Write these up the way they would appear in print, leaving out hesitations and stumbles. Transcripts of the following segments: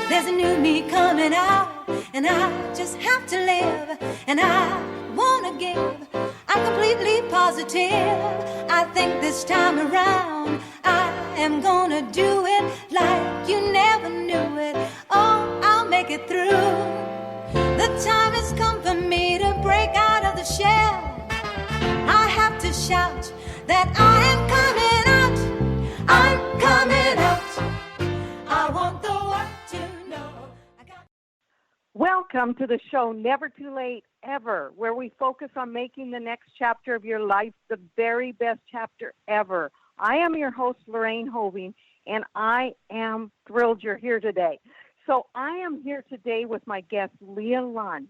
There's a new me coming out, and I just have to live, and I wanna give. I'm completely positive. I think this time around I am gonna do it like you never knew it. Oh, I'll make it through. The time has come for me to break out of the shell. I have to shout that I am coming out. I'm coming out. I want the world to know. Welcome to the show, Never Too Late Ever, where we focus on making the next chapter of your life the very best chapter ever. I am your host, Lorraine Hoving, and I am thrilled you're here today. So I am here today with my guest, Leah Lund,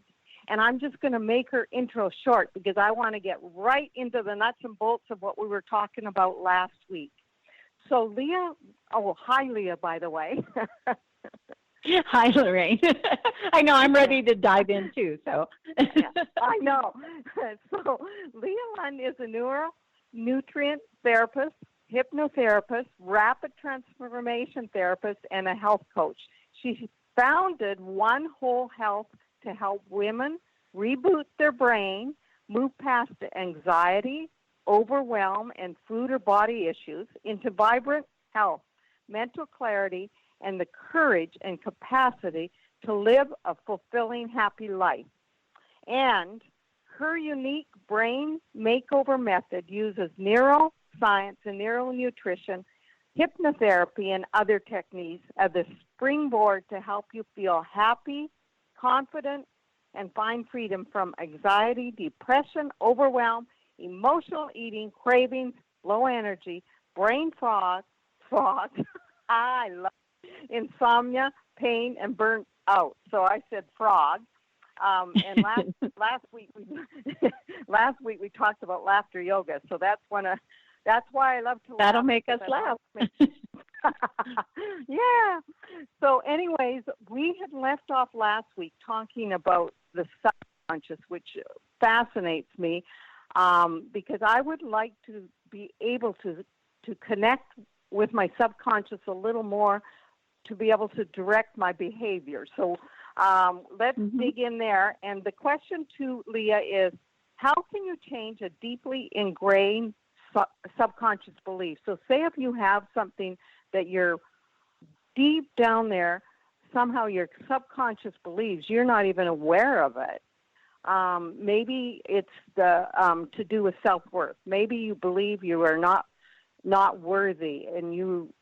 and I'm just going to make her intro short because I want to get right into the nuts and bolts of what we were talking about last week. So Leah, hi Leah, by the way. Hi, Lorraine. I know I'm ready to dive in too. So yeah, I know. So Leah Lund is a neuronutrient therapist, hypnotherapist, rapid transformation therapist, and a health coach. She founded One Whole Health to help women reboot their brain, move past anxiety, overwhelm, and food or body issues into vibrant health, mental clarity, and the courage and capacity to live a fulfilling, happy life. And her unique brain makeover method uses neuroscience and neuronutrition, hypnotherapy, and other techniques as a springboard to help you feel happy, confident, and find freedom from anxiety, depression, overwhelm, emotional eating, cravings, low energy, brain fog, I love insomnia, pain, and burnt out. So I said frog. And last week we talked about laughter yoga. So that's why I love to laugh. That'll make us laugh. Yeah. So anyways, we had left off last week talking about the subconscious, which fascinates me, because I would like to be able to connect with my subconscious a little more to be able to direct my behavior. So let's dig in there. And the question to Leah is, how can you change a deeply ingrained subconscious belief? So say if you have something that you're deep down there, somehow your subconscious believes, you're not even aware of it. Maybe it's to do with self-worth. Maybe you believe you are not worthy, and you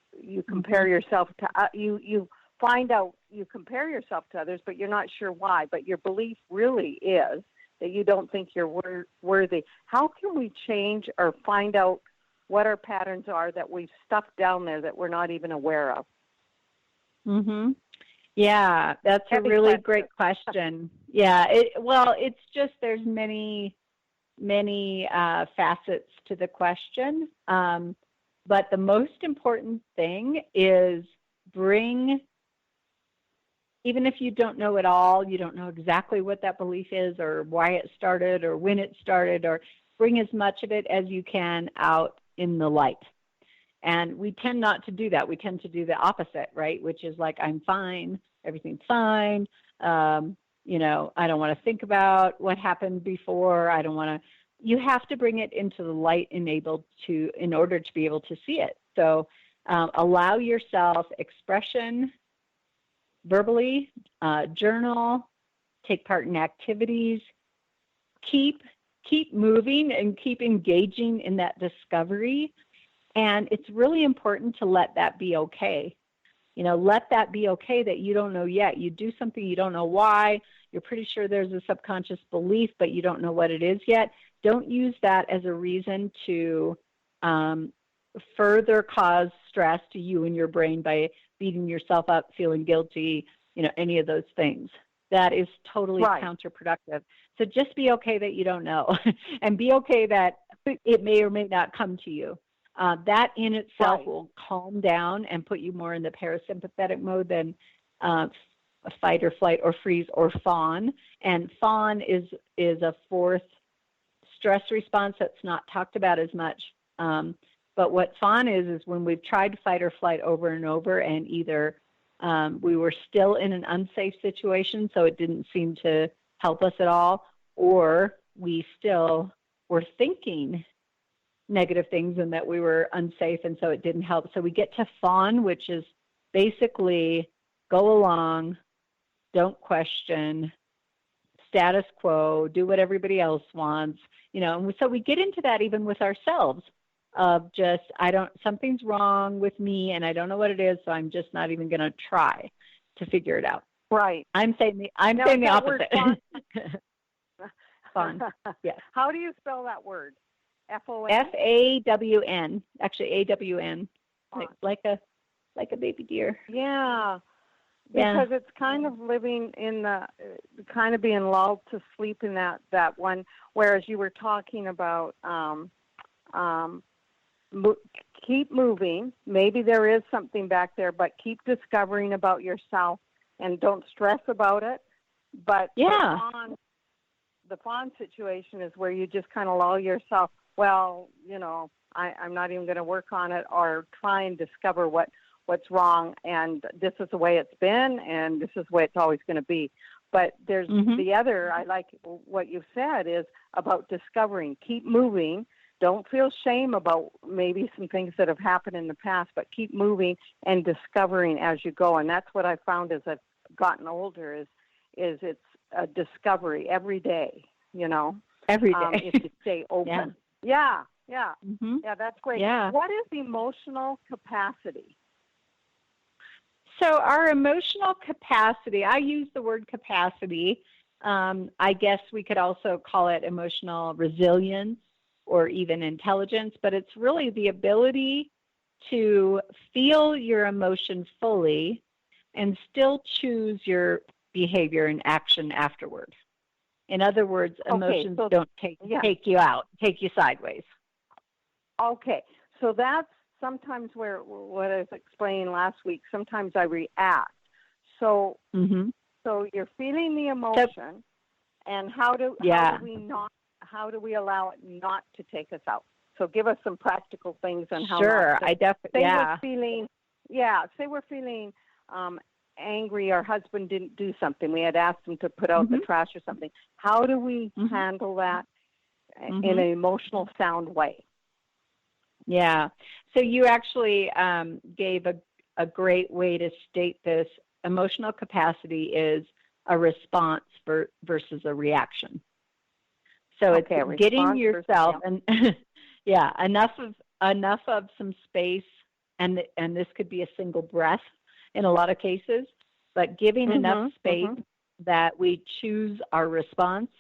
compare yourself to you find out you compare yourself to others, but you're not sure why. But your belief really is that you don't think you're worthy. How can we change or find out what our patterns are that we've stuffed down there that we're not even aware of? Yeah, that's a really great question. Yeah, it's just there's many facets to the question. But the most important thing is even if you don't know it all, you don't know exactly what that belief is or why it started or when it started, or bring as much of it as you can out in the light. And we tend not to do that. We tend to do the opposite, right? Which is like, I'm fine, everything's fine. I don't want to think about what happened before. You have to bring it into the light in order to be able to see it. So allow yourself expression verbally, journal, take part in activities, keep moving and keep engaging in that discovery. And it's really important to let that be okay. Let that be okay that you don't know yet. You do something, you don't know why. You're pretty sure there's a subconscious belief, but you don't know what it is yet. Don't use that as a reason to further cause stress to you and your brain by beating yourself up, feeling guilty, any of those things. That is totally counterproductive. So just be okay that you don't know and be okay that it may or may not come to you. That in itself will calm down and put you more in the parasympathetic mode than fight or flight or freeze or fawn. And fawn is a fourth stress response that's not talked about as much. But what fawn is when we've tried to fight or flight over and over and either We were still in an unsafe situation, so it didn't seem to help us at all, or we still were thinking negative things and that we were unsafe, and so it didn't help. So we get to fawn, which is basically go along, don't question, status quo, do what everybody else wants, and so we get into that even with ourselves of just, something's wrong with me and I don't know what it is, so I'm just not even going to try to figure it out. Right. I'm saying the opposite. Fawn. Yes. How do you spell that word? F-O-N? F-A-W-N. Actually, A-W-N. Like a baby deer. Yeah. Because it's kind of living in kind of being lulled to sleep in that one, whereas you were talking about keep moving. Maybe there is something back there, but keep discovering about yourself and don't stress about it. But the fawn situation is where you just kind of lull yourself. Well, I'm not even going to work on it or try and discover what's wrong, and this is the way it's been, and this is the way it's always going to be. But there's the other, I like what you said, is about discovering. Keep moving. Don't feel shame about maybe some things that have happened in the past, but keep moving and discovering as you go. And that's what I found as I've gotten older is it's a discovery every day, Every day. if you stay open. Yeah. Yeah, that's great. Yeah. What is emotional capacity? So our emotional capacity, I use the word capacity. I guess we could also call it emotional resilience or even intelligence, but it's really the ability to feel your emotion fully and still choose your behavior and action afterward. In other words, emotions don't take you out, take you sideways. Okay, so that's sometimes where what I was explaining last week. Sometimes I react. So, so you're feeling the emotion, and how do we allow it not to take us out? So, give us some practical things on how. Sure, I definitely. Say we're feeling angry. Our husband didn't do something. We had asked him to put out the trash or something. How do we handle that in an emotional, sound way? Yeah. So you actually gave a great way to state this. Emotional capacity is a response versus a reaction. So it's getting yourself and enough of some space, and this could be a single breath in a lot of cases, but giving enough space that we choose our response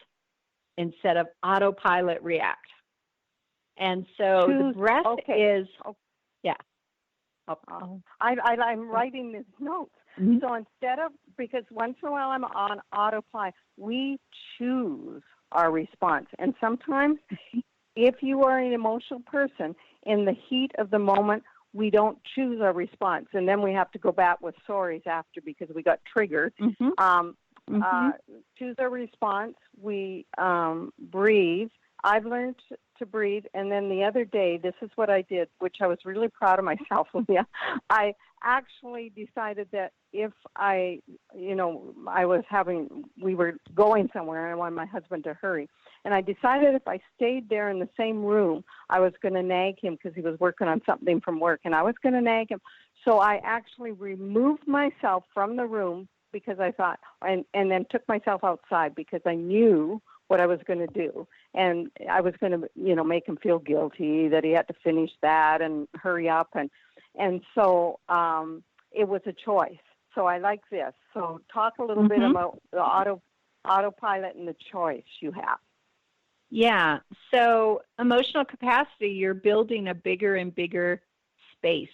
instead of autopilot react. And so the breath is, I'm writing these notes. So instead of, because once in a while I'm on autopilot, we choose our response. And sometimes if you are an emotional person, in the heat of the moment, we don't choose our response. And then we have to go back with sorries after because we got triggered. Choose our response. We breathe. I've learned to breathe. And then the other day, this is what I did, which I was really proud of myself, Leah. I actually decided that if we were going somewhere and I wanted my husband to hurry. And I decided if I stayed there in the same room, I was going to nag him because he was working on something from work, and I was going to nag him. So I actually removed myself from the room because I thought, and then took myself outside because I knew what I was going to do. And I was going to, make him feel guilty that he had to finish that and hurry up. And so it was a choice. So I like this. So talk a little bit about the autopilot and the choice you have. Yeah. So emotional capacity, you're building a bigger and bigger space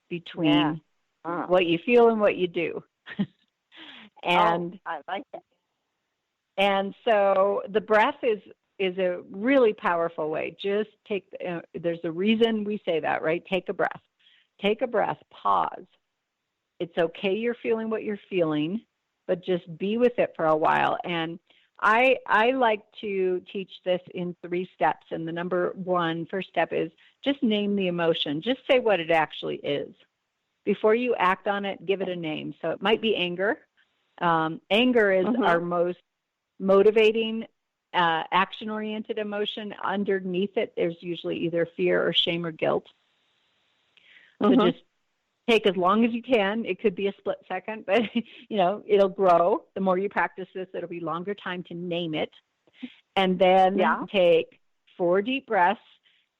between what you feel and what you do. And I like it. And so the breath is a really powerful way. Just take, there's a reason we say that, right? Take a breath. Take a breath, pause. It's okay you're feeling what you're feeling, but just be with it for a while. And I like to teach this in 3 steps. And the first step is just name the emotion. Just say what it actually is. before you act on it, give it a name. So it might be anger. Anger is our most motivating, action-oriented emotion. Underneath it, there's usually either fear or shame or guilt. So just take as long as you can. It could be a split second, but it'll grow. The more you practice this, it'll be longer time to name it. And then take 4 deep breaths.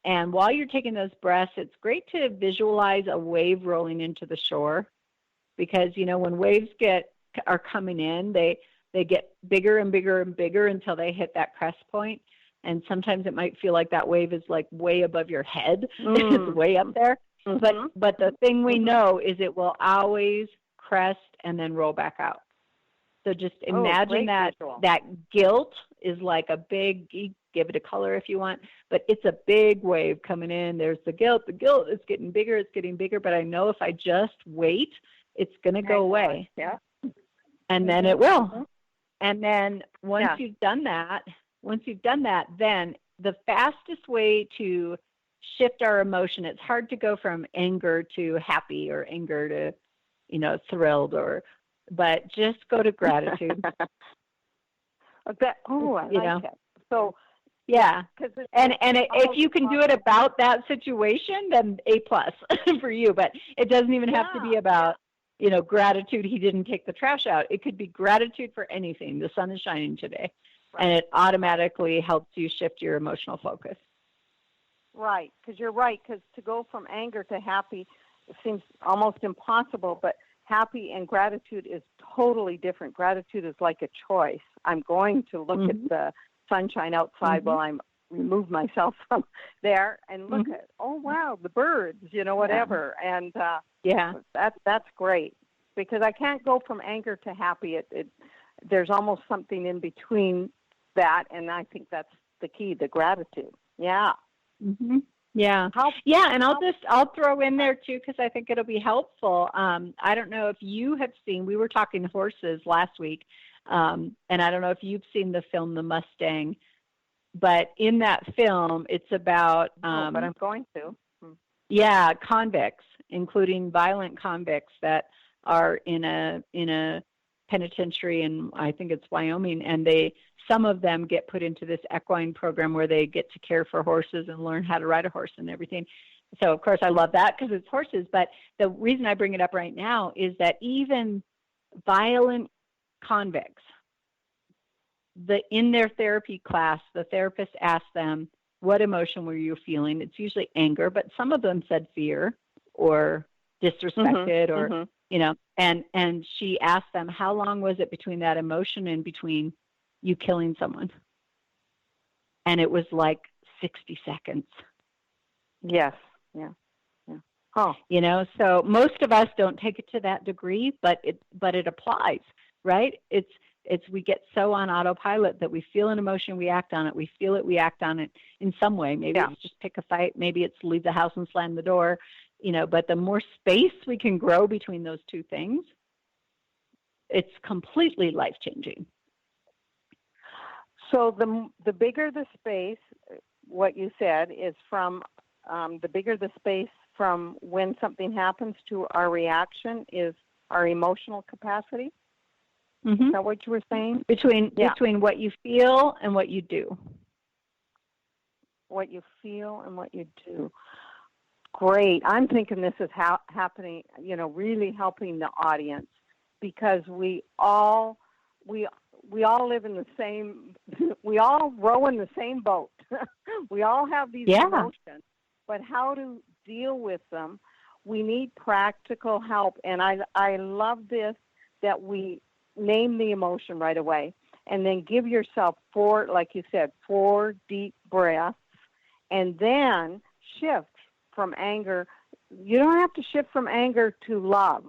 And while you're taking those breaths, it's great to visualize a wave rolling into the shore, because when waves are coming in, they get bigger and bigger and bigger until they hit that crest point. And sometimes it might feel like that wave is like way above your head. It's way up there. But the thing we know is it will always crest and then roll back out. So just imagine that guilt is like a big, give it a color if you want, but it's a big wave coming in. There's the guilt is getting bigger, but I know if I just wait, it's going to go away. Yeah. And then it will. And then once you've done that, then the fastest way to shift our emotion, it's hard to go from anger to happy or anger to, thrilled, but just go to gratitude. I like it. So, yeah. If you can do it about that situation, then A+ for you, but it doesn't even have to be about, gratitude he didn't take the trash out. It could be gratitude for anything. The sun is shining today. Right. And it automatically helps you shift your emotional focus. Right, because you're right, because to go from anger to happy, it seems almost impossible, but happy and gratitude is totally different. Gratitude is like a choice. I'm going to look at the sunshine outside while I'm remove myself from there and look at, oh, wow, the birds, whatever. And that's great, because I can't go from anger to happy. There's almost something in between that, and I think that's the key, the gratitude. Yeah. Yeah. And I'll throw in there too, because I think it'll be helpful. I don't know if you have seen, we were talking horses last week, and I don't know if you've seen the film The Mustang, but in that film, it's about but I'm going to. Convicts, including violent convicts that are in a penitentiary in, I think it's Wyoming, and some of them get put into this equine program where they get to care for horses and learn how to ride a horse and everything. So, of course, I love that because it's horses. But the reason I bring it up right now is that even violent convicts, in their therapy class, the therapist asked them, what emotion were you feeling? It's usually anger, but some of them said fear or disrespected or, and she asked them, how long was it between that emotion and between you killing someone? And it was like 60 seconds. Yes. Yeah. Oh. So most of us don't take it to that degree, but it applies, right? It's we get so on autopilot that we feel an emotion, we act on it. We feel it, we act on it in some way. Maybe it's just pick a fight. Maybe it's leave the house and slam the door. But the more space we can grow between those two things, it's completely life-changing. So the bigger the space, what you said, is from the bigger the space from when something happens to our reaction is our emotional capacity. Is that what you were saying? Between what you feel and what you do. What you feel and what you do. Great. I'm thinking this is happening, really helping the audience, because we all live in the same, we all row in the same boat. We all have these emotions, but how to deal with them, we need practical help. And I love this, that we name the emotion right away, and then give yourself 4, like you said, 4 deep breaths, and then shift from anger. You don't have to shift from anger to love.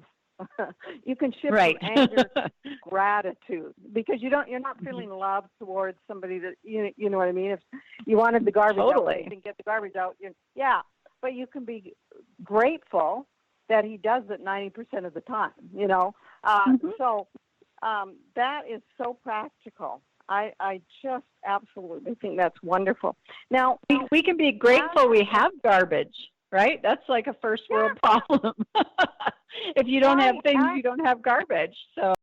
You can shift from anger to gratitude, because you're not feeling love towards somebody that you know what I mean. If you wanted the garbage out, you didn't get the garbage out. But you can be grateful that he does it 90% of the time. So that is so practical. I just absolutely think that's wonderful. Now we can be grateful we have garbage. right? That's like a first world problem. If you don't have things, you don't have garbage. So